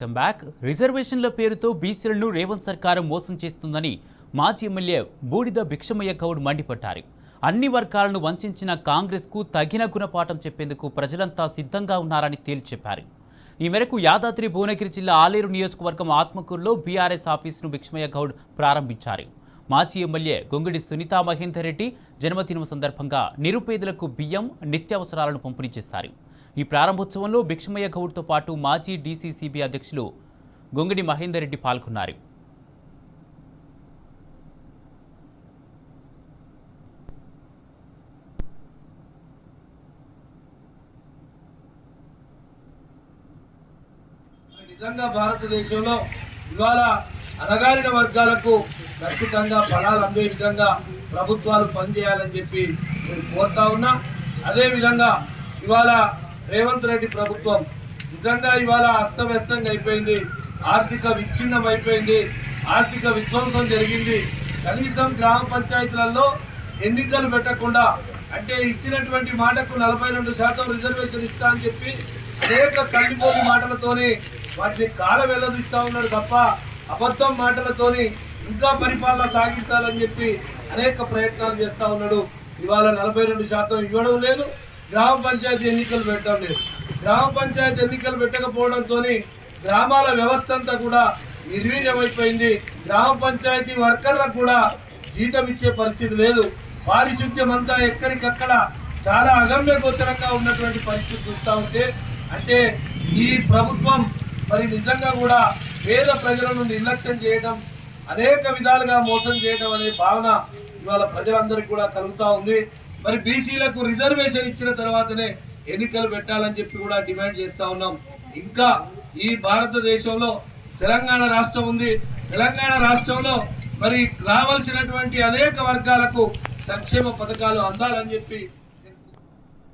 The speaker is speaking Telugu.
బ్యాక్ రిజర్వేషన్ల పేరుతో బీసీలను రేవంత్ సర్కారు మోసం చేస్తుందని మాజీ ఎమ్మెల్యే బూడిద భిక్షమయ్య గౌడ్ మండిపడ్డారు. అన్ని వర్గాలను వంచిన కాంగ్రెస్కు తగిన గుణపాఠం చెప్పేందుకు ప్రజలంతా సిద్ధంగా ఉన్నారని తేల్చి చెప్పారు. ఈ మేరకు యాదాద్రి భువనగిరి జిల్లా ఆలేరు నియోజకవర్గం ఆత్మకూరులో బీఆర్ఎస్ ఆఫీసును భిక్షమయ్య గౌడ్ ప్రారంభించారు. మాజీ ఎమ్మెల్యే గొంగిడి సునీతా మహేందర్ రెడ్డి జన్మదినం సందర్భంగా నిరుపేదలకు బియ్యం, నిత్యావసరాలను పంపిణీ చేశారు. ఈ ప్రారంభోత్సవంలో భిక్షమయ్య గౌడ్తో పాటు మాజీ డీసీసీబీ అధ్యక్షులు గొంగిడి మహేందర్ రెడ్డి పాల్గొన్నారు. నిజంగా భారతదేశంలో ఇవాళ అణగారిన వర్గాలకు ఖచ్చితంగా ఫలాలు అందే విధంగా ప్రభుత్వాలు పనిచేయాలని చెప్పి నేను కోరుతా ఉన్నా. అదేవిధంగా ఇవాళ రేవంత్ రెడ్డి ప్రభుత్వం నిజంగా ఇవాళ అస్తవ్యస్తంగా అయిపోయింది, ఆర్థిక విచ్ఛిన్నం అయిపోయింది, ఆర్థిక విధ్వంసం జరిగింది. కనీసం గ్రామ పంచాయతీలలో ఎన్నికలు పెట్టకుండా, అంటే ఇచ్చినటువంటి మాటకు 42% రిజర్వేషన్ ఇస్తా అని చెప్పి అనేక కల్లిపోటి మాటలతోని వాటిని కాల వెల్లదిస్తా ఉన్నాడు తప్ప అబద్ధం మాటలతోని ఇంకా పరిపాలన సాగించాలని చెప్పి అనేక ప్రయత్నాలు చేస్తూ ఉన్నాడు. ఇవాళ 42% ఇవ్వడం లేదు, గ్రామ పంచాయతీ ఎన్నికలు పెట్టడం లేదు. గ్రామ పంచాయతీ ఎన్నికలు పెట్టకపోవడంతో గ్రామాల వ్యవస్థ అంతా కూడా నిర్వీర్యమైపోయింది. గ్రామ పంచాయతీ వర్కర్లకు కూడా జీతం ఇచ్చే పరిస్థితి లేదు. పారిశుద్ధ్యం అంతా ఎక్కడికక్కడ చాలా అగమ్య గోచరంగా ఉన్నటువంటి పరిస్థితి చూస్తూ ఉంటే, అంటే ఈ ప్రభుత్వం మరి నిజంగా కూడా పేద ప్రజలను నిర్లక్ష్యం చేయడం, అనేక విధాలుగా మోసం చేయడం అనే భావన ఇవాళ ప్రజలందరికీ కూడా కలుగుతూ ఉంది. మరి బీసీలకు రిజర్వేషన్ ఇచ్చిన తర్వాతనే ఎన్నికలు పెట్టాలని చెప్పి కూడా డిమాండ్ చేస్తూ ఉన్నాం. ఇంకా ఈ భారతదేశంలో తెలంగాణ రాష్ట్రం ఉంది. తెలంగాణ రాష్ట్రంలో మరి రావాల్సినటువంటి అనేక వర్గాలకు సంక్షేమ పథకాలు అందాలని చెప్పి